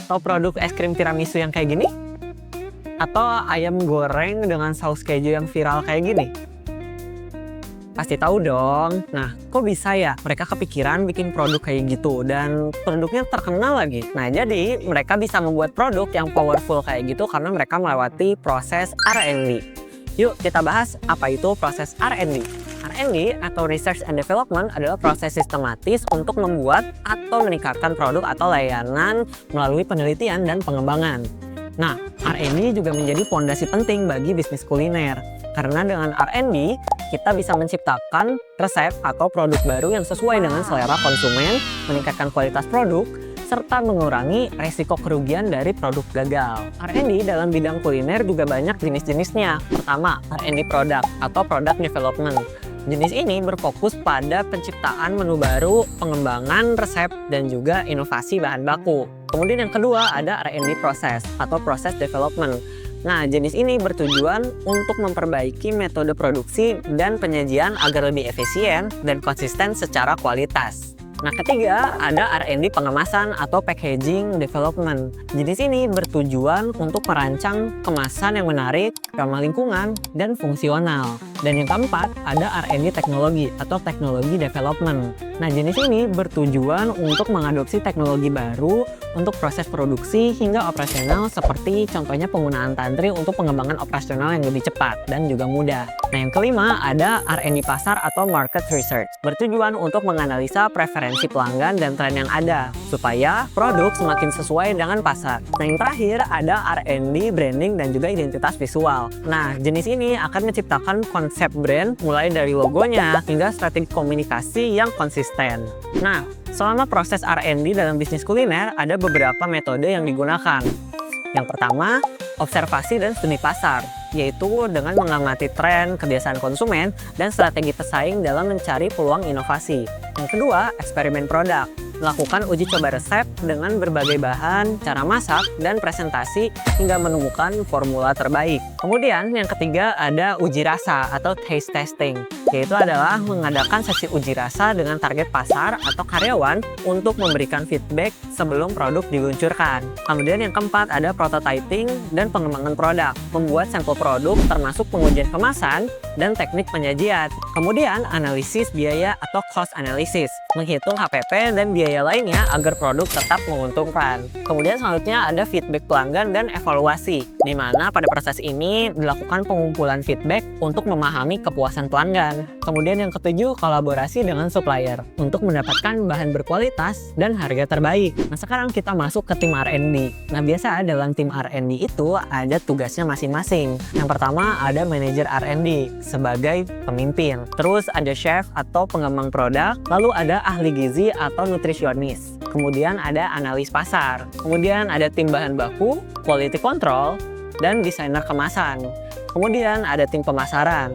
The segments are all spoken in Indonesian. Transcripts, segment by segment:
Atau produk es krim tiramisu yang kayak gini? Atau ayam goreng dengan saus keju yang viral kayak gini? Pasti tahu dong. Nah, kok bisa ya mereka kepikiran bikin produk kayak gitu dan produknya terkenal lagi? Nah, jadi mereka bisa membuat produk yang powerful kayak gitu karena mereka melewati proses R&D. Yuk kita bahas apa itu proses R&D. R&D atau Research and Development adalah proses sistematis untuk membuat atau meningkatkan produk atau layanan melalui penelitian dan pengembangan. Nah, R&D juga menjadi fondasi penting bagi bisnis kuliner. Karena dengan R&D, kita bisa menciptakan resep atau produk baru yang sesuai dengan selera konsumen, meningkatkan kualitas produk, serta mengurangi resiko kerugian dari produk gagal. R&D dalam bidang kuliner juga banyak jenis-jenisnya. Pertama, R&D product atau product development. Jenis ini berfokus pada penciptaan menu baru, pengembangan resep, dan juga inovasi bahan baku. Kemudian yang kedua ada R&D process atau process development. Nah, jenis ini bertujuan untuk memperbaiki metode produksi dan penyajian agar lebih efisien dan konsisten secara kualitas. Nah, ketiga ada R&D pengemasan atau packaging development. Jenis ini bertujuan untuk merancang kemasan yang menarik, ramah lingkungan, dan fungsional. Dan yang keempat ada R&D teknologi atau teknologi development. Nah, jenis ini bertujuan untuk mengadopsi teknologi baru untuk proses produksi hingga operasional seperti contohnya penggunaan tantri untuk pengembangan operasional yang lebih cepat dan juga mudah. Nah, yang kelima ada R&D pasar atau market research. Bertujuan untuk menganalisa preferensi pelanggan dan tren yang ada supaya produk semakin sesuai dengan pasar. Nah, yang terakhir ada R&D branding dan juga identitas visual. Nah, jenis ini akan menciptakan konsep brand mulai dari logonya hingga strategi komunikasi yang konsisten. Nah, selama proses R&D dalam bisnis kuliner ada beberapa metode yang digunakan. Yang pertama, observasi dan studi pasar, yaitu dengan mengamati tren, kebiasaan konsumen, dan strategi pesaing dalam mencari peluang inovasi. Yang kedua, eksperimen produk. Melakukan uji coba resep dengan berbagai bahan, cara masak, dan presentasi hingga menemukan formula terbaik. Kemudian yang ketiga ada uji rasa atau taste testing, yaitu adalah mengadakan sesi uji rasa dengan target pasar atau karyawan untuk memberikan feedback sebelum produk diluncurkan. Kemudian yang keempat ada prototyping dan pengembangan produk, membuat sampel produk termasuk pengujian kemasan dan teknik penyajian. Kemudian analisis biaya atau cost analysis, menghitung HPP dan biaya lainnya agar produk tetap menguntungkan. Kemudian selanjutnya ada feedback pelanggan dan evaluasi, di mana pada proses ini dilakukan pengumpulan feedback untuk memahami kepuasan pelanggan. Kemudian yang ketujuh, kolaborasi dengan supplier untuk mendapatkan bahan berkualitas dan harga terbaik. Nah, sekarang kita masuk ke tim R&D. Nah, biasa dalam tim R&D itu ada tugasnya masing-masing. Yang pertama ada manajer R&D sebagai pemimpin. Terus ada chef atau pengembang produk, lalu ada ahli gizi atau nutrisionis. Kemudian ada analis pasar. Kemudian ada tim bahan baku, quality control, dan desainer kemasan. Kemudian ada tim pemasaran.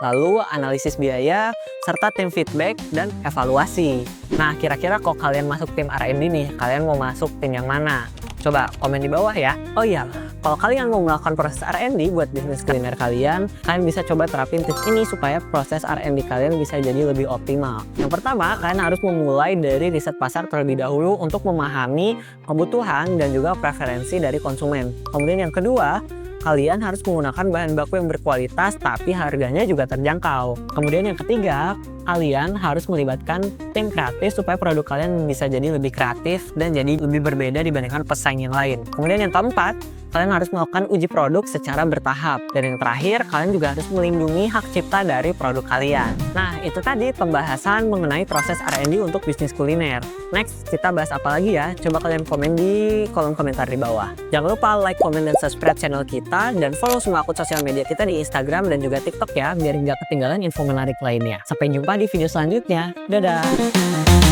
Lalu analisis biaya, serta tim feedback dan evaluasi. Nah, kira-kira kalau kalian masuk tim R&D nih, kalian mau masuk tim yang mana? Coba komen di bawah ya. Oh iya, kalau kalian mau melakukan proses R&D buat bisnis kuliner kalian bisa coba terapin tips ini supaya proses R&D kalian bisa jadi lebih optimal. Yang pertama, kalian harus memulai dari riset pasar terlebih dahulu untuk memahami kebutuhan dan juga preferensi dari konsumen. Kemudian yang kedua, kalian harus menggunakan bahan baku yang berkualitas tapi harganya juga terjangkau. Kemudian yang ketiga, kalian harus melibatkan tim kreatif supaya produk kalian bisa jadi lebih kreatif dan jadi lebih berbeda dibandingkan pesaing yang lain. Kemudian yang keempat, kalian harus melakukan uji produk secara bertahap. Dan yang terakhir, kalian juga harus melindungi hak cipta dari produk kalian. Nah, itu tadi pembahasan mengenai proses R&D untuk bisnis kuliner. Next, kita bahas apa lagi ya? Coba kalian komen di kolom komentar di bawah. Jangan lupa like, komen, dan subscribe channel kita, dan follow semua akun sosial media kita di Instagram dan juga TikTok ya, biar nggak ketinggalan info menarik lainnya. Sampai jumpa di video selanjutnya. Dadah!